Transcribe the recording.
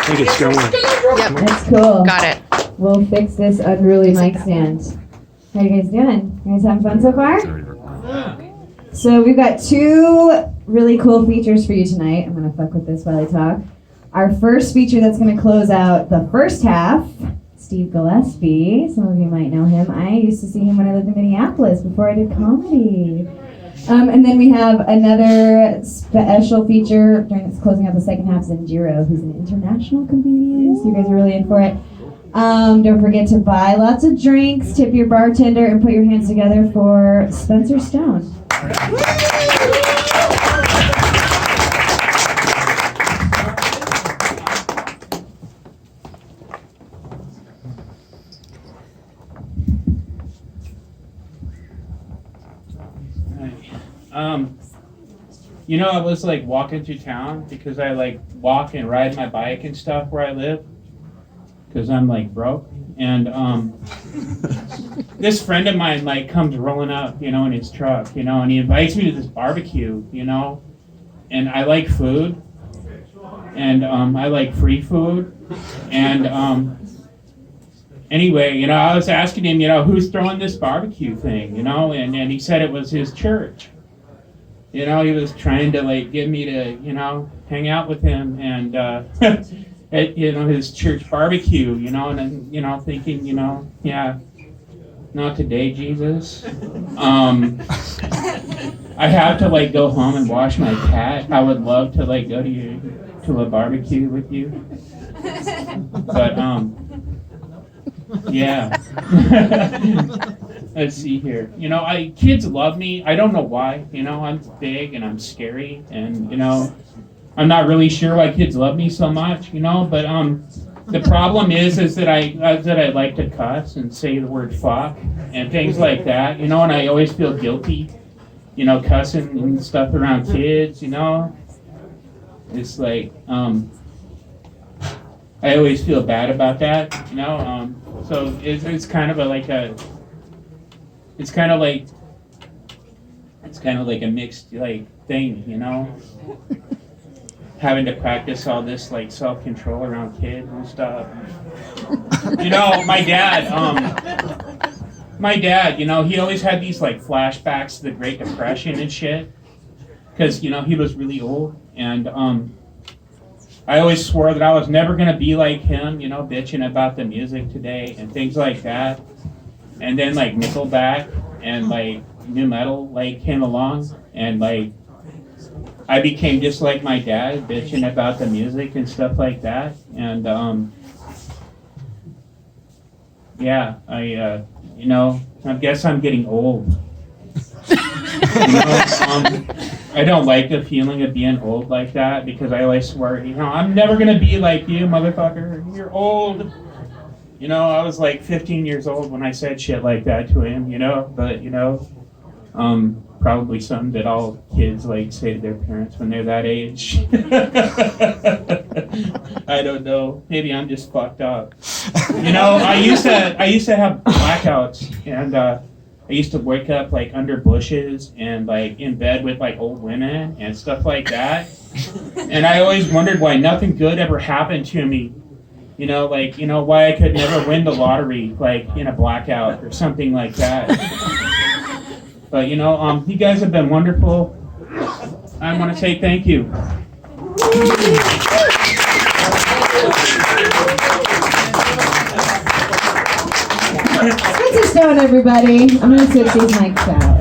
think it's going. Yep, That's cool. got it. We'll fix this unruly mic stand. How you guys doing? You guys having fun so far? So we've got two really cool features for you tonight. I'm gonna fuck with this while I talk. Our first feature that's gonna close out the first half, Steve Gillespie. Some of you might know him. I used to see him when I lived in Minneapolis before I did comedy. And then we have another special feature during this closing out the second half, Zenjiro, who's an international comedian. So you guys are really in for it. Don't forget to buy lots of drinks, tip your bartender, and put your hands together for Spencer Stone. You know, I was like walking through town because I like walk and ride my bike and stuff where I live because I'm like broke. And this friend of mine like comes rolling up, you know, in his truck, you know, and he invites me to this barbecue, you know, and I like food and I like free food. And anyway, you know, I was asking him, you know, who's throwing this barbecue thing, you know, and he said it was his church. You know, he was trying to like get me to, you know, hang out with him and at, you know, his church barbecue, you know, and then, you know, thinking, you know, yeah, not today, Jesus. I have to like go home and wash my cat. I would love to like go to a barbecue with you. But yeah. Let's see here. You know, kids love me. I don't know why. You know, I'm big and I'm scary, and you know, I'm not really sure why kids love me so much. You know, but the problem is that I like to cuss and say the word fuck and things like that. You know, and I always feel guilty. You know, cussing and stuff around kids. You know, it's like I always feel bad about that. You know, so it's kind of It's kind of like a mixed like thing, you know, having to practice all this like self-control around kids and stuff. You know, my dad, you know, he always had these like flashbacks to the Great Depression and shit, because you know he was really old, and I always swore that I was never gonna be like him, you know, bitching about the music today and things like that. And then like Nickelback and like new metal like came along, and like I became just like my dad, bitching about the music and stuff like that. And yeah, you know, I guess I'm getting old. You know, I don't like the feeling of being old like that, because I always swear, you know, I'm never gonna be like you, motherfucker. You're old. You know, I was like 15 years old when I said shit like that to him, you know, but, you know, probably something that all kids like say to their parents when they're that age. I don't know. Maybe I'm just fucked up. You know, I used to have blackouts, and I used to wake up like under bushes and like in bed with like old women and stuff like that. And I always wondered why nothing good ever happened to me. You know, like, you know, why I could never win the lottery, like, in a blackout or something like that. But, you know, you guys have been wonderful. I want to say thank you. Spencer Stone, everybody. I'm going to switch these mics out.